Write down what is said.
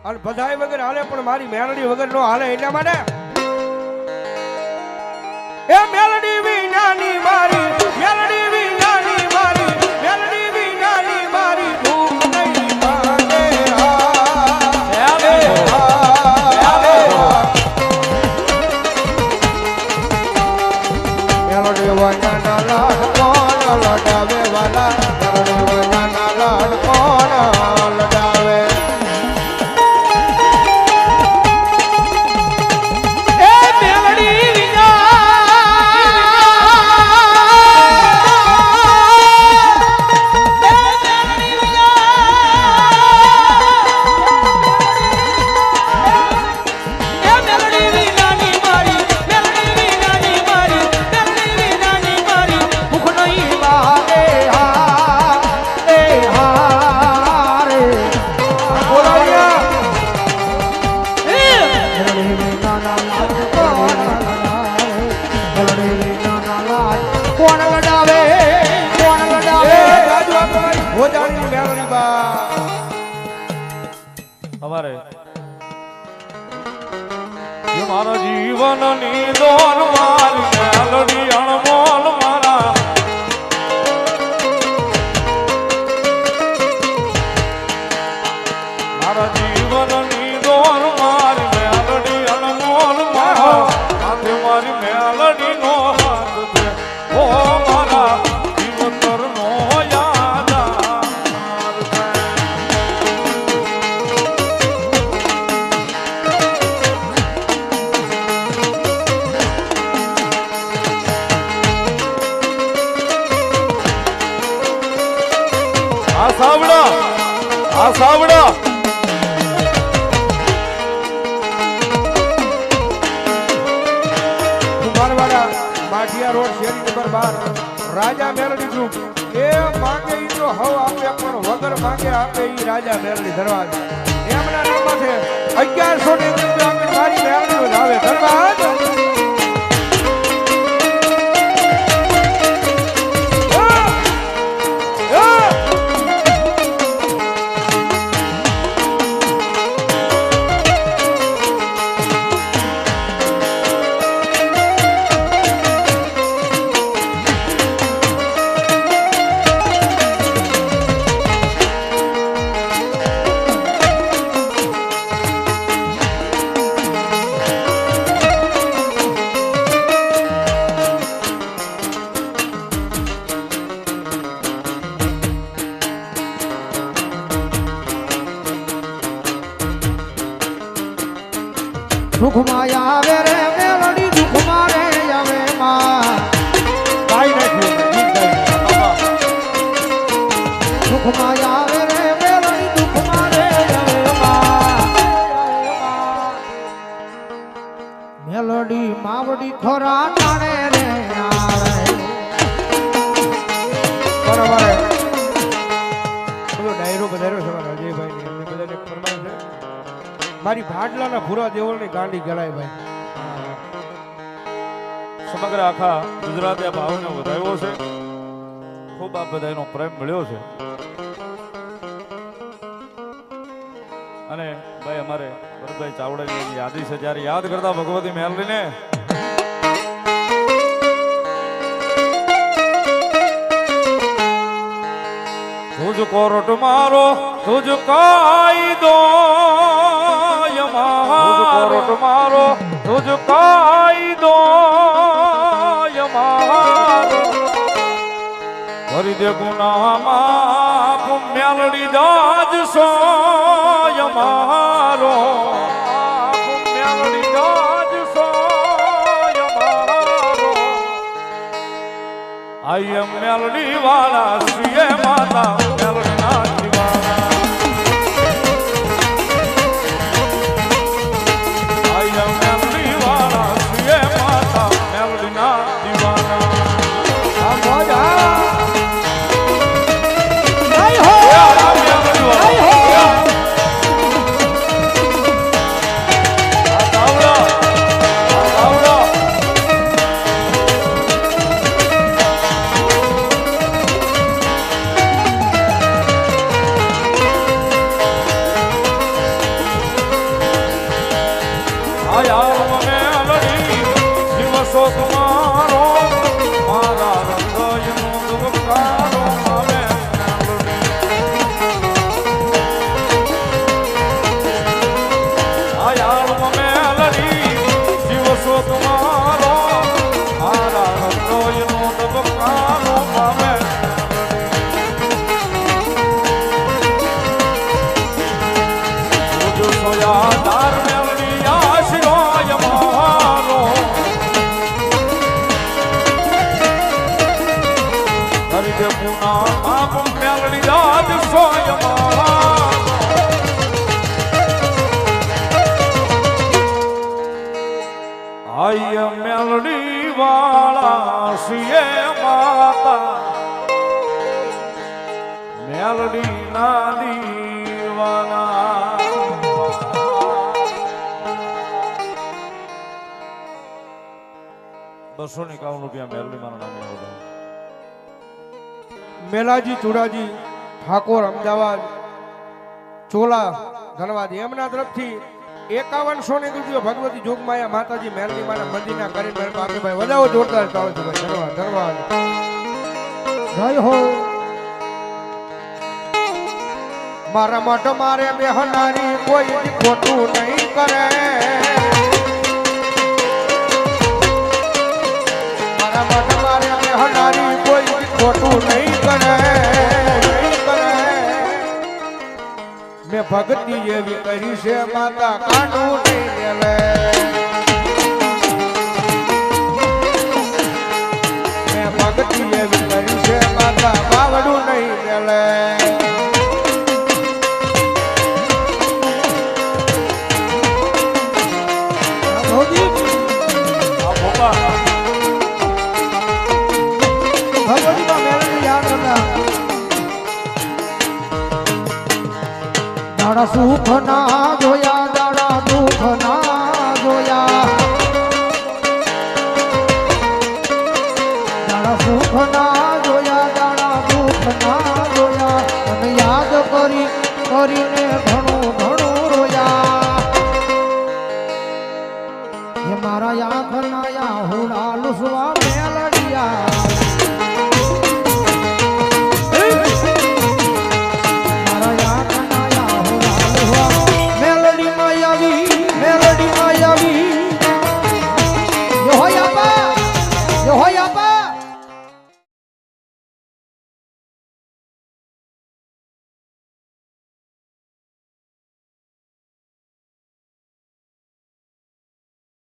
અને બધાય વગર હાલે પણ મારી મેલડી વગર નો હાલે એટલા માટે એ મેલડી વિનાની મારી મેલડી વિનાની મારી મેલડી વિનાની મારી ભૂખ નહીં માગે મેલડી વનાના લાડ કોણ લડાવે વાલા મેલડી વનાના લાડ કોણ લડાવે મારા જીવનની દોર મારી મેલડી અણમોલ મારા મારા જીવનની દોર મારી મેલડી અણમોલ મારા હાથે મારી મેલડી નો હાથ છે ઓ મારા જીવતર નો યાદ સાવડા કુમારવાડા માઠિયા રોડ શેરી નંબર 12 રાજા મેલડી ગ્રુપ એ માંગે ઈ તો હવ આપે પણ વગર માંગે આપે ઈ રાજા મેલડી દરવાજ એમના નામ છે 1100 ની રૂપિયા મારી મેલડી નો આવે દરવાજ સુખમાં આવે રે મેલડી દુઃખમાં રે આવે માં કાઈ નથી સુખમાં આવે રે મેલડી દુઃખમાં રે આવે માં મેલડી માવડી ખોરા ટાણે રે આવે બરાબર બધો ડાયરો બધારો છે મારા અજયભાઈ ને એમને બધાને ફરમાન છે મારી ભાડલાના ભૂરા દેવળની ગાંડી ગળાય ભાઈ સમગ્ર આખા ગુજરાતે આ ભાવને વધાવ્યો છે ખૂબ આ બધાનો પ્રેમ મળ્યો છે અને ભાઈ અમારે ભરતભાઈ ચાવડાની યાદી છે જ્યારે યાદ કરતા ભગવતી મેલડીને તુજ કોરટ મારો તુજ કાયદો કોરટ મારો તુજ કાયદો મારો કરી દે ગુનામાં મેલડી જાજ સો મારો મેલડી જાજ સો મારો આઈ એમ મેલડી વાળા શ્રીએ માતા મેલડી ના જીવાના આઈ એમ મેલડી વાળા શ્રીએ માતા મેલડી ના જીવાના આ મોજા આયાર મેલડી દિવસો તમારો મારા હૃદયનો ધબકારો આવે આયાર મેલડી દિવસો તમારો મારા હૃદયનો ધબકારો આવે સોયાદાર મેલડી આશીર્વાદ મારો હરિ દે પુના આપ મેલડી યાદ સોય મારો આય મેલડી વાળા સિએ માતા મેલડી ના દીવાના ₹251 મેલડી મારા નામે આવજો મેલાજી ચુડાજી ઠાકોર અમદાવાદ ચોલા ધનવાદ એમના તરફથી 5100 ની રૂપિયો ભગવતી જોગમાયા માતાજી મેલડી માના મંદિરના કરી મેળ બાપે ભાઈ વધાવો જોરદાર તાળ છે ભાઈ ધન્યવાદ ધન્યવાદ જય હો મારા મઠ મારે બેહનારી કોઈ ખોટું નહીં કરે મારા મઠ મારે બેહનારી કોઈ ખોટું નહીં કરે મેં ભક્તિ એવી કરી છે માતા કાંડું નહીં લે મેં ભક્તિ એવી કરી છે માતા બાવડું નહીં લે ભગવતીમાં મેલડી યાદ હતા દાડા સુખ ના જોયા દાડા દુઃખ ના જોયા દાડા સુખ ના